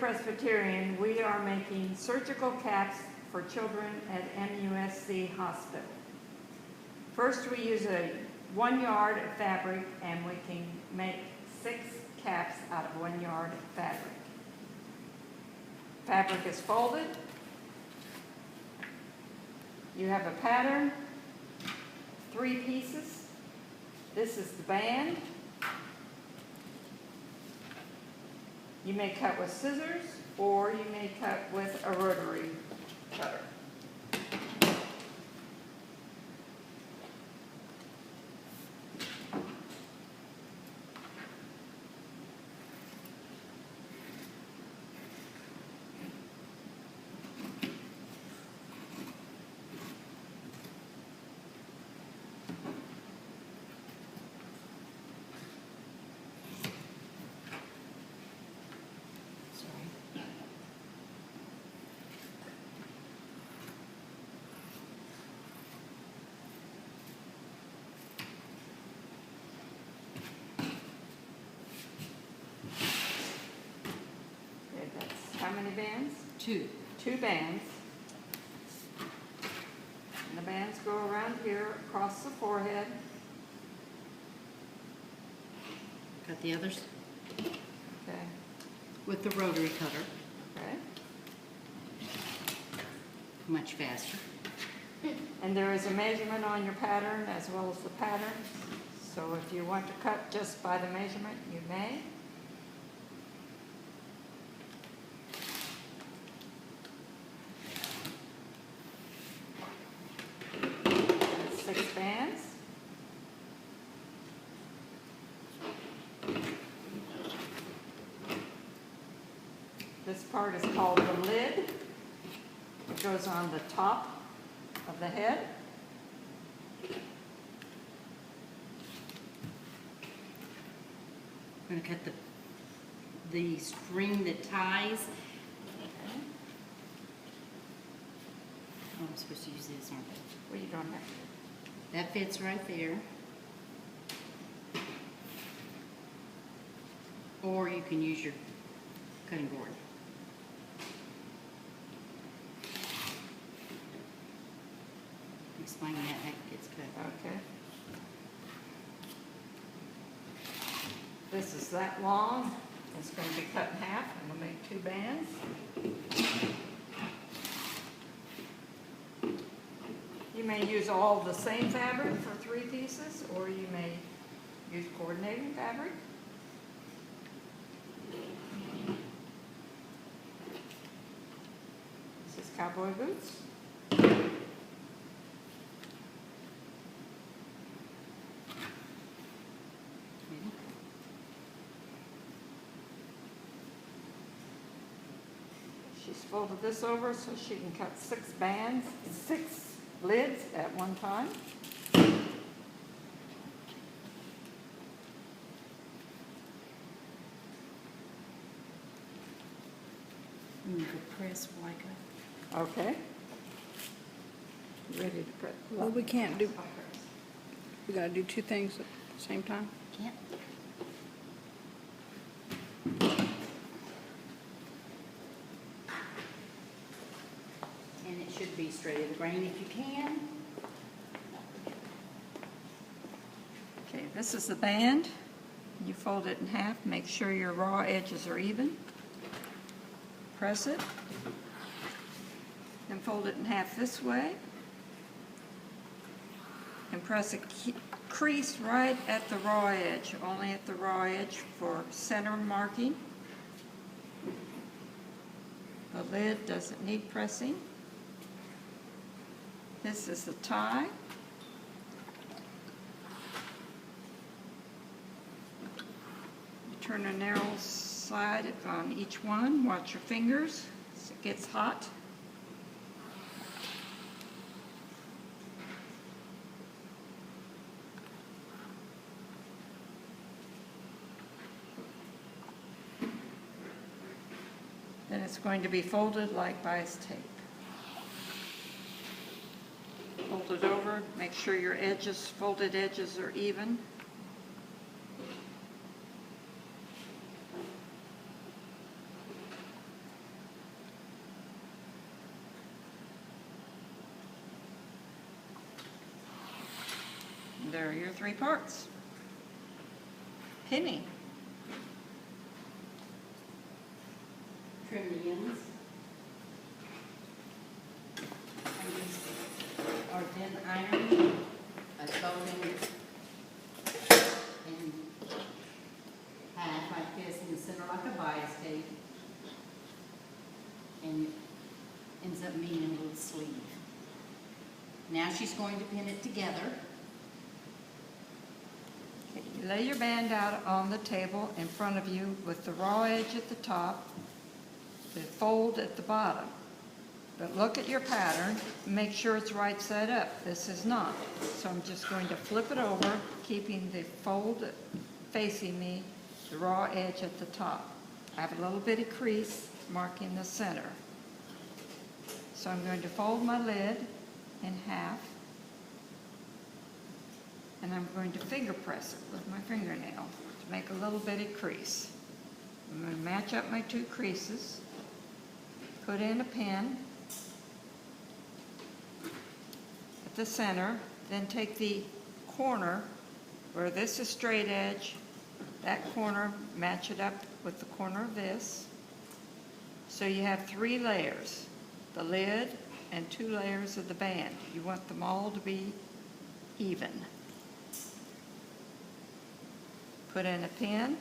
Presbyterian, we are making surgical caps for children at MUSC Hospital. First, we use a 1 yard of fabric, and we can make 6 caps out of 1 yard of fabric. Fabric is folded. You have a pattern, 3 pieces. This is the band. You may cut with scissors, or you may cut with a rotary cutter. How many bands? 2. 2 bands. And the bands go around here across the forehead. Cut the others Okay. with the rotary cutter. Okay. Much faster. And there is a measurement on your pattern as well as the pattern. So if you want to cut just by the measurement, you may. That's 6 bands. This part is called the lid. It goes on the top of the head. I'm going to cut the string that ties. Okay. Oh, I'm supposed to use this, aren't I? Well, you don't have to. That fits right there. Or you can use your cutting board. Explain that gets cut. Okay. This is that long. It's going to be cut in half, and we'll make 2 bands. You may use all the same fabric for 3 pieces, or you may use coordinating fabric. This is cowboy boots. She's folded this over so she can cut 6 bands, 6 lids at one time. You could press like a... Okay. Ready to press? Well, we can't do, we gotta do 2 things at the same time. Can't. And it should be straight of the grain if you can. Okay, this is the band. You fold it in half. Make sure your raw edges are even. Press it. Then fold it in half this way. And press a crease right at the raw edge, only at the raw edge for center marking. The lid doesn't need pressing. This is the tie. Turn a narrow side on each one. Watch your fingers as it gets hot. Then it's going to be folded like bias tape. Fold it over, make sure your edges, folded edges are even. there are your 3 parts. Pinning. Trim the ends. And these are then ironed, folding in half like this in the center like a bias tape. And it ends up meaning a little sleeve. Now she's going to pin it together. Okay, you lay your band out on the table in front of you with the raw edge at the top, the fold at the bottom. But look at your pattern, make sure it's right side up. This is not. So I'm just going to flip it over, keeping the fold facing me, the raw edge at the top. I have a little bitty crease marking the center. So I'm going to fold my lid in half, and I'm going to finger press it with my fingernail to make a little bitty crease. I'm going to match up my 2 creases, put in a pin at the center, then take the corner where this is straight edge, that corner, match it up with the corner of this. So you have 3 layers, the lid and 2 layers of the band. You want them all to be even. Put in a pin,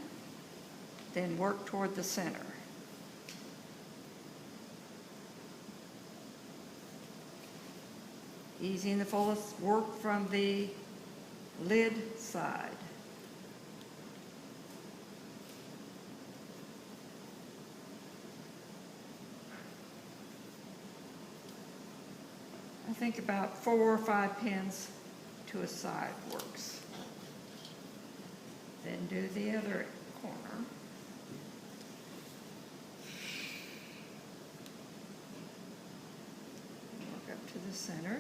then work toward the center. Easing the fullest work from the lid side. I think about 4 or 5 pins to a side works. Then do the other corner. Work up to the center.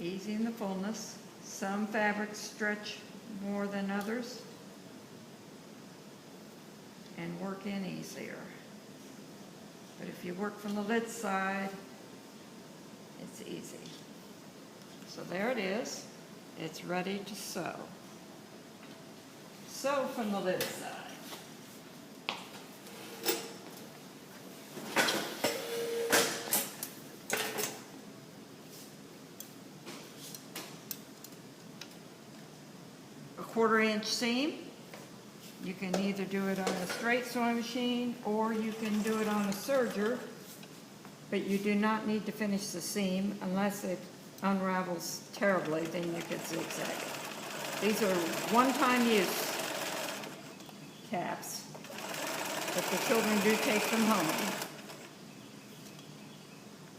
Easing the fullness. Some fabrics stretch more than others and work in easier. But if you work from the lid side, it's easy. So there it is. It's ready to sew. Sew from the lid side. A 1/4 inch seam. You can either do it on a straight sewing machine or you can do it on a serger, but you do not need to finish the seam unless it unravels terribly, then you could zigzag it. These are one-time use caps, but the children do take them home.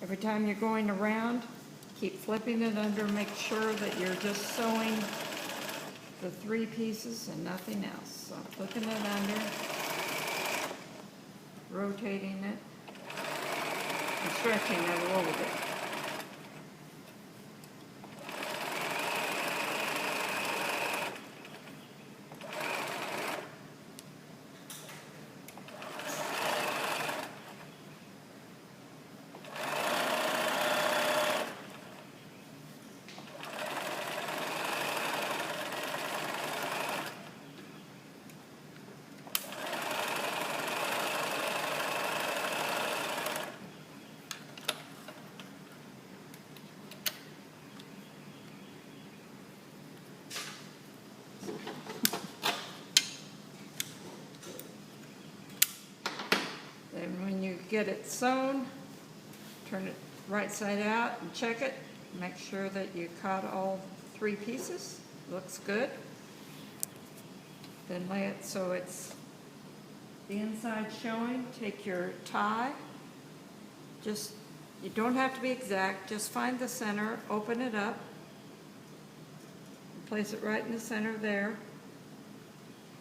Every time you're going around, keep flipping it under, make sure that you're just sewing the 3 pieces and nothing else. So I'm flipping it under, rotating it, and stretching it a little bit. Then when you get it sewn, turn it right side out and check it. Make sure that you caught all 3 pieces. Looks good. Then lay it so it's the inside showing. Take your tie. Just, you don't have to be exact. Just find the center, open it up, and place it right in the center there.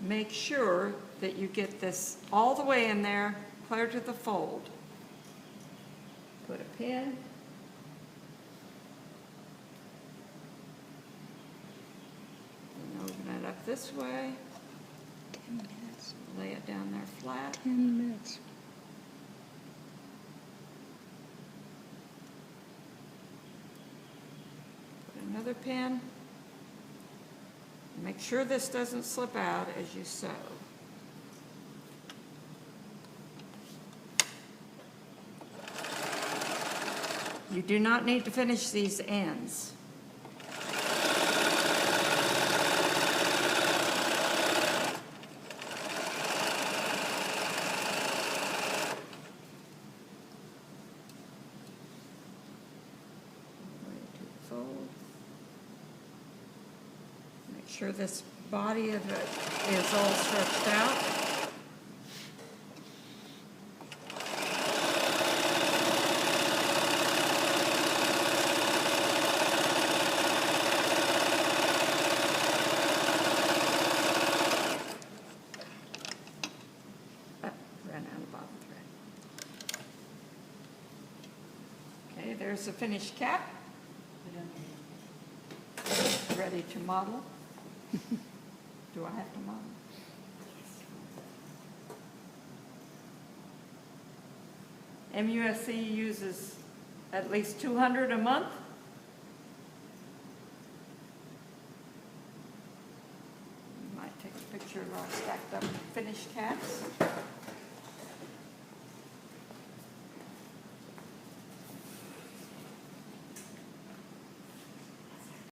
Make sure that you get this all the way in there, clear to the fold. Put a pin. And open it up this way. 10 minutes. Lay it down there flat. 10 minutes. another pin. Make sure this doesn't slip out as you sew. You do not need to finish these ends. Fold. Make sure this body of it is all stretched out. Ran out of bottom thread. Okay, there's the finished cap. Ready to model? Do I have to model? MUSC uses at least 200 a month. Might take a picture of our stacked up finished caps.